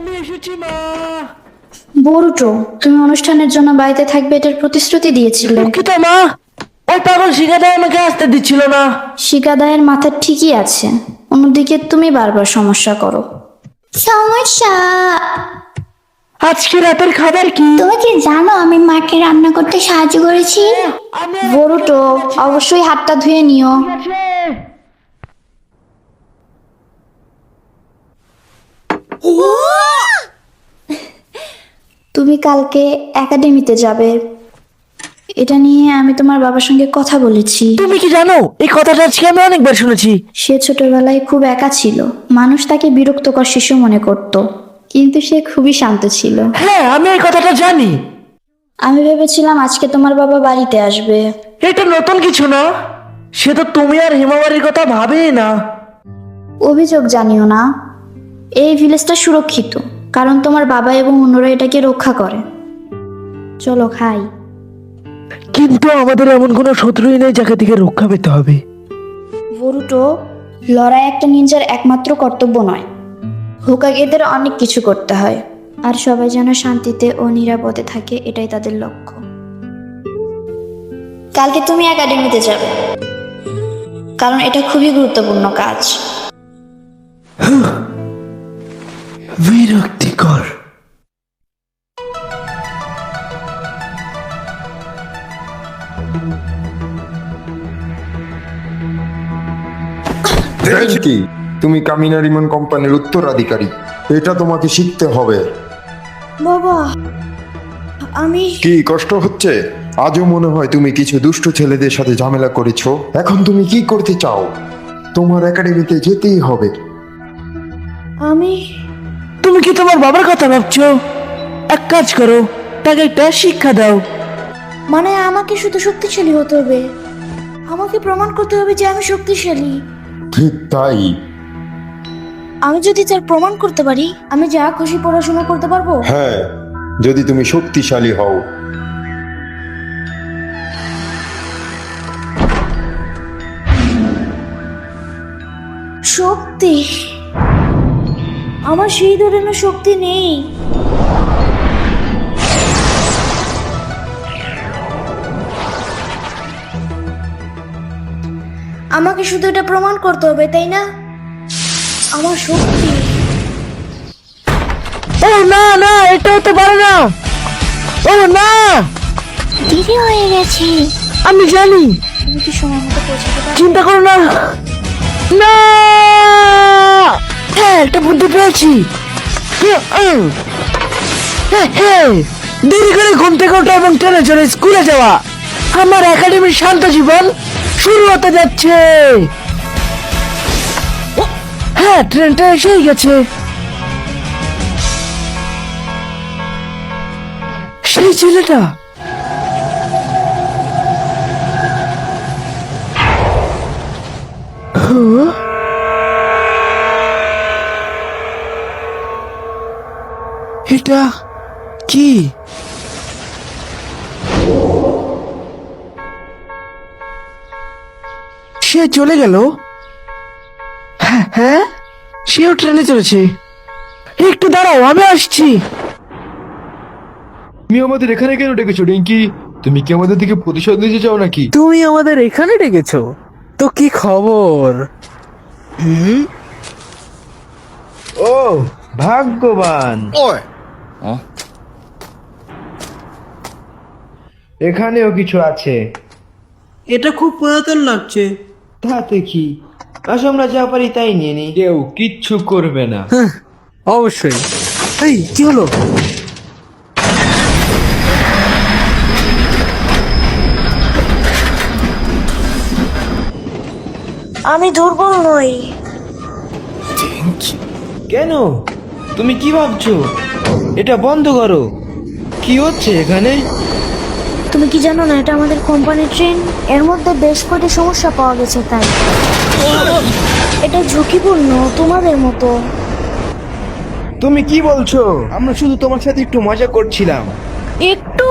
আমি এসেছি মা। বরুটো, তুমি অনুষ্ঠানের জন্য বাড়িতে থাকবে এটার প্রতিশ্রুতি দিয়েছিলে। দুঃখিত মা, ওই পাগল শিখাদার আমাকে আসতে দিচ্ছিল না। শিকাদায়ের মাথা ঠিকই আছে, অন্যদিকে তুমি বারবার সমস্যা করো। সমস্যা? আজকে রাতের খাবার কি? তুমি কি জানো আমি মাকে রান্না করতে সাহায্য করেছি? বরুটো, অবশ্যই হাতটা ধুয়ে নিও। তুমি কালকে একাডেমিতে যাবে, এটা নিয়ে আমি তোমার বাবার সঙ্গে কথা বলেছি। তুমি কি জানো এই কথাটা আজকে আমি অনেকবার শুনেছি। সে ছোটবেলায় খুব একা ছিল, মানুষ তাকে বিরক্তকর শিশু মনে করত, কিন্তু সে খুবই শান্ত ছিল। হ্যাঁ, আমি এই কথাটা জানি। আমি ভেবেছিলাম আজকে তোমার বাবা বাড়িতে আসবে। এটা নতুন কিছু না, সে তো তুমি আর হিমাবারির কথা ভাবেই না। অভিযোগ জানিও না, এই ভিলেজটা সুরক্ষিত, কারণ তোমার বাবা এবং অন্যরা এটাকে রক্ষা করে। চলো খাই। কিন্তু আমাদের এমন কোনো শত্রুই নেই যাকে থেকে রক্ষা পেতে হবে। বরুটো, লড়াই একটা নিনজার একমাত্র কর্তব্য নয়, হোকাগেদের অনেক কিছু করতে হয়, আর সবাই যেন শান্তিতে ও নিরাপদে থাকে এটাই তাদের লক্ষ্য। কালকে তুমি একাডেমিতে যাবে, কারণ এটা খুবই গুরুত্বপূর্ণ কাজ। বিরক্তিকর। কি তুমি কামিনা রিমন কোম্পানির উত্তরাধিকারী, এটা তোমাকে শিখতে হবে। বাবা, আমি কি কষ্ট হচ্ছে? আজও মনে হয় তুমি কিছু দুষ্ট ছেলেদের সাথে ঝামেলা করেছো। এখন তুমি কি করতে চাও? তোমার একাডেমিতে যেতেই হবে। আমি তুমি কি তোমার বাবার কথা ভাবছো? এক কাজ করো, তাকে একটা শিক্ষা দাও। মানে আমাকে শুধু শক্তিশালী হতে হবে, আমাকে প্রমাণ করতে হবে যে আমি শক্তিশালী। ঠিক তাই। আমি যদি তার প্রমাণ করতে পারি, আমি যা খুশি পড়াশোনা করতে পারবো। হ্যাঁ, যদি তুমি শক্তিশালী হও। শক্তি? আমার সেই ধরনের শক্তি নেই। আমাকে শুধু এটা প্রমাণ করতে হবে, তাই না? আমার শক্তি। ও না না, এটা হতে পারে না। ও না, দেরি হয়ে গেছে। আমি জানি। তুমি কি সময় মতো পৌঁছাতে পারবে? চিন্তা করো না। না, হ্যাঁ, একটা বুদ্ধি পেয়েছি। দেরি করে ঘুম থেকে ওঠা এবং ট্রেনে চড়ে স্কুলে যাওয়া। আমার একাডেমির শান্ত জীবন শুরু হতে যাচ্ছে। হ্যাঁ, ট্রেনটা এসেই গেছে। সেই ছেলেটা। এটা কি? সে চলে গেল। হ্যাঁ হ্যাঁ, সেও ট্রেনে চলেছে। একটু দাঁড়াও, আমি আসছি। তুমি আমাদের এখানে কেন ডেকেছো রিঙ্কি? তুমি কি আমাদের থেকে প্রতিশোধ নিতে চাও নাকি? তুমি আমাদের এখানে ডেকেছো, তো কি খবর? ও ভাগ্যবান। এখানেও কিছু আছে। এটা খুব পুরাতন লাগছে। তাতে কি, আসো আমরা যা পারি তাই নিয়ে নিই, কেউ কিচ্ছু করবে না। হ্যাঁ, অবশ্যই। এই কি হলো? আমি দুর্বল নই। কেন? তুমি কি ভাবছো? এটা বন্ধ করো। কি হচ্ছে এখানে? তুমি কি জানো না এটা আমাদের কোম্পানির ট্রেন? এর মধ্যে বেশ কয়টি সমস্যা পাওয়া গেছে, তাই এটা ঝুঁকিপূর্ণ তোমাদের মতো। তুমি কি বলছো? আমরা শুধু তোমার সাথে একটু মজা করছিলাম। একটু